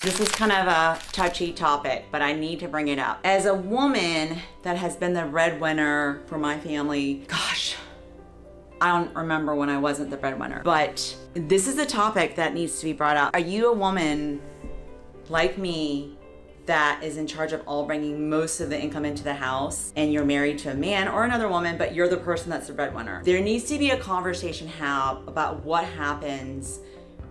This is kind of a touchy topic, but I need to bring it up. As a woman that has been the breadwinner for my family, gosh, I don't remember when I wasn't the breadwinner, but this is a topic that needs to be brought up. Are you a woman like me that is in charge of all bringing most of the income into the house, and you're married to a man or another woman, but you're the person that's the breadwinner? There needs to be a conversation about what happens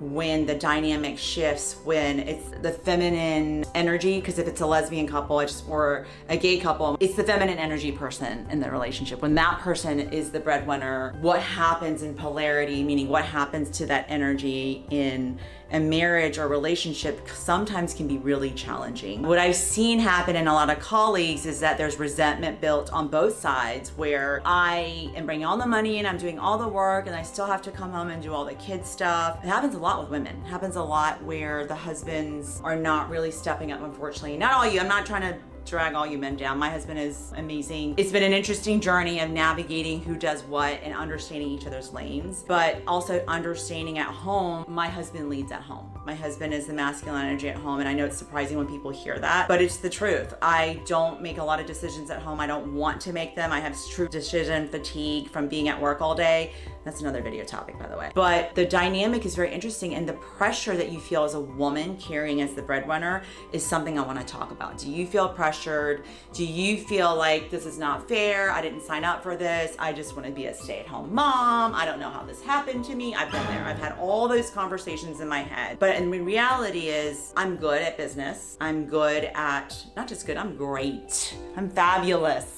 when the dynamic shifts, when it's the feminine energy, because if it's a lesbian couple or a gay couple, it's the feminine energy person in the relationship. When that person is the breadwinner, what happens in polarity, meaning what happens to that energy in a marriage or relationship, sometimes can be really challenging. What I've seen happen in a lot of colleagues is that there's resentment built on both sides, where I am bringing all the money and I'm doing all the work and I still have to come home and do all the kids stuff. It happens a lot with women. It happens a lot where the husbands are not really stepping up, unfortunately. Not all you, I'm not trying to drag all you men down. My husband is amazing. It's been an interesting journey of navigating who does what and understanding each other's lanes, but also understanding at home, my husband leads at home. My husband is the masculine energy at home, and I know it's surprising when people hear that, but it's the truth. I don't make a lot of decisions at home. I don't want to make them. I have true decision fatigue from being at work all day. That's another video topic, by the way. But the dynamic is very interesting, and the pressure that you feel as a woman carrying as the breadwinner is something I want to talk about. Do you feel pressured? Do you feel like this is not fair? I didn't sign up for this. I just want to be a stay-at-home mom. I don't know how this happened to me. I've been there. I've had all those conversations in my head. But in reality is, I'm good at business. I'm good at, not just good, I'm great. I'm fabulous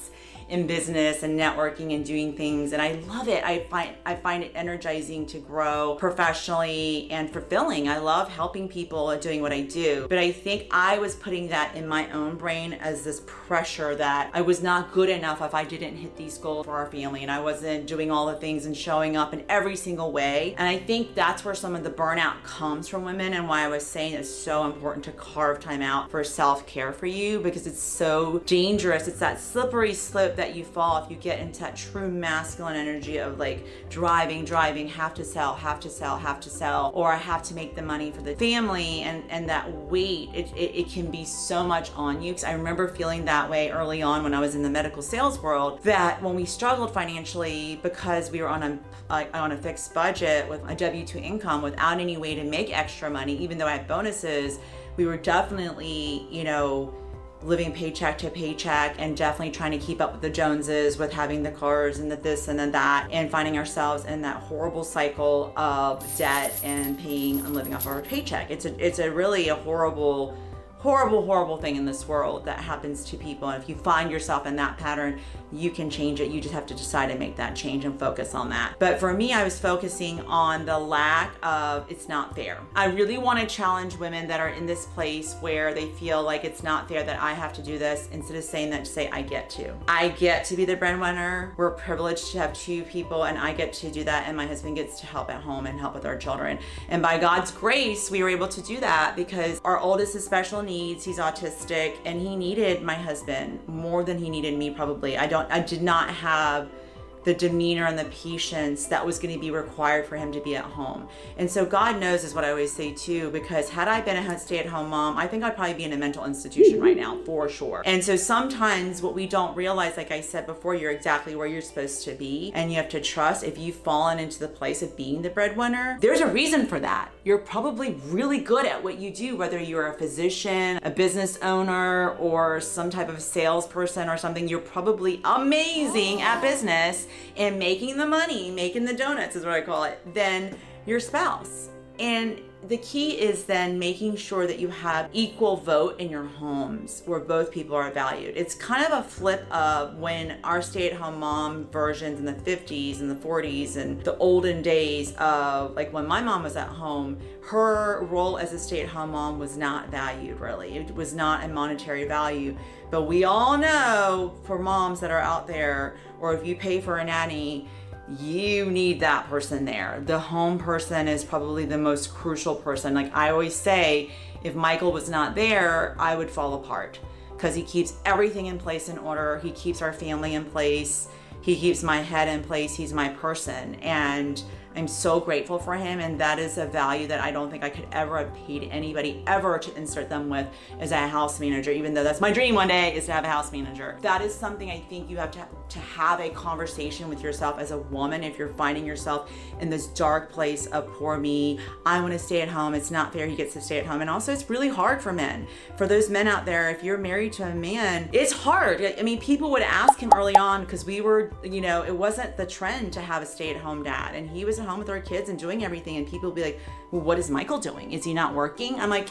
in business and networking and doing things, and I love it. I find it energizing to grow professionally and fulfilling. I love helping people and doing what I do, but I think I was putting that in my own brain as this pressure that I was not good enough if I didn't hit these goals for our family, and I wasn't doing all the things and showing up in every single way. And I think that's where some of the burnout comes from women, and why I was saying it's so important to carve time out for self-care for you, because it's so dangerous. It's that slippery slope that you fall if you get into that true masculine energy of like driving, have to sell, or I have to make the money for the family, and that weight, it can be so much on you. Because I remember feeling that way early on when I was in the medical sales world, that when we struggled financially because we were on a fixed budget with a W-2 income without any way to make extra money, even though I had bonuses, we were definitely, living paycheck to paycheck, and definitely trying to keep up with the Joneses with having the cars and the this and the that, and finding ourselves in that horrible cycle of debt and paying and living off our paycheck. It's a really a horrible thing in this world that happens to people. And if you find yourself in that pattern, you can change it. You just have to decide to make that change and focus on that. But for me, I was focusing on the lack of, it's not fair. I really want to challenge women that are in this place where they feel like it's not fair that I have to do this. Instead of saying that, to say, I get to be the breadwinner. We're privileged to have two people, and I get to do that, and my husband gets to help at home and help with our children. And by God's grace, we were able to do that because our oldest is special needs. He's autistic, and he needed my husband more than he needed me, probably. I did not have the demeanor and the patience that was going to be required for him to be at home. And so God knows is what I always say too, because had I been a stay-at-home mom, I think I'd probably be in a mental institution right now, for sure. And so sometimes what we don't realize, like I said before, you're exactly where you're supposed to be, and you have to trust. If you've fallen into the place of being the breadwinner, there's a reason for that. You're probably really good at what you do, whether you're a physician, a business owner, or some type of salesperson or something. You're probably amazing at business and making the money, making the donuts is what I call it, than your spouse. And the key is then making sure that you have equal vote in your homes where both people are valued. It's kind of a flip of when our stay-at-home mom versions in the 50s and the 40s and the olden days of like when my mom was at home, her role as a stay-at-home mom was not valued really. It was not a monetary value. But we all know, for moms that are out there, or if you pay for a nanny, you need that person there. The home person is probably the most crucial person. Like I always say, if Michael was not there, I would fall apart, because he keeps everything in place in order. He keeps our family in place. He keeps my head in place. He's my person. And I'm so grateful for him, and that is a value that I don't think I could ever have paid anybody ever to insert them with as a house manager, even though that's my dream one day, is to have a house manager. That is something I think you have to have a conversation with yourself as a woman if you're finding yourself in this dark place of poor me, I want to stay at home, it's not fair he gets to stay at home. And also it's really hard for men. For those men out there, if you're married to a man, it's hard. I mean, people would ask him early on, because we were, it wasn't the trend to have a stay-at-home dad, and he was at home with our kids and doing everything, and people would be like, well, what is Michael doing? Is he not working? I'm like,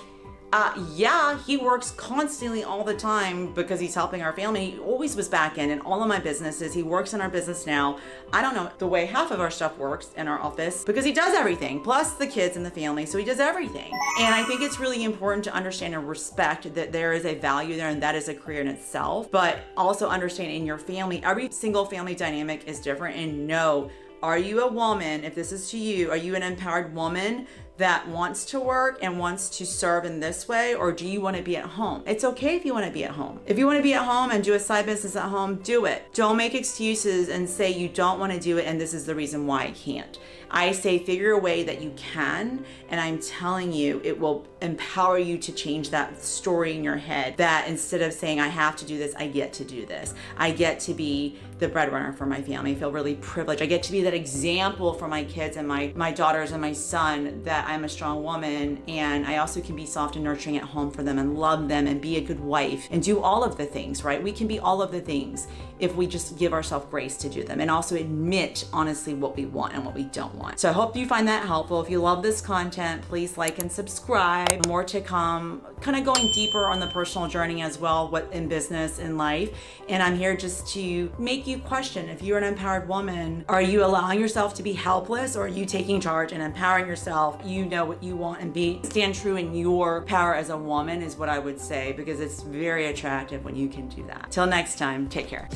yeah, he works constantly all the time because he's helping our family. He always was back in all of my businesses. He works in our business now. I don't know the way half of our stuff works in our office, because he does everything, plus the kids and the family, so he does everything. And I think it's really important to understand and respect that there is a value there, and that is a career in itself, but also understand in your family, every single family dynamic is different. And know, are you a woman, if this is to you, are you an empowered woman that wants to work and wants to serve in this way, or do you want to be at home? It's okay if you want to be at home. If you want to be at home and do a side business at home, do it. Don't make excuses and say you don't want to do it and this is the reason why I can't. I say figure a way that you can, and I'm telling you, it will empower you to change that story in your head, that instead of saying I have to do this, I get to do this. I get to be the breadwinner for my family. I feel really privileged. I get to be that example for my kids and my daughters and my son, that I'm a strong woman, and I also can be soft and nurturing at home for them and love them and be a good wife and do all of the things, right? We can be all of the things if we just give ourselves grace to do them, and also admit honestly what we want and what we don't want. So I hope you find that helpful. If you love this content, please like and subscribe. More to come, kind of going deeper on the personal journey as well, what in business, in life. And I'm here just to make you question, if you're an empowered woman, are you allowing yourself to be helpless, or are you taking charge and empowering yourself? You know what you want, and stand true in your power as a woman is what I would say, because it's very attractive when you can do that. Till next time, take care.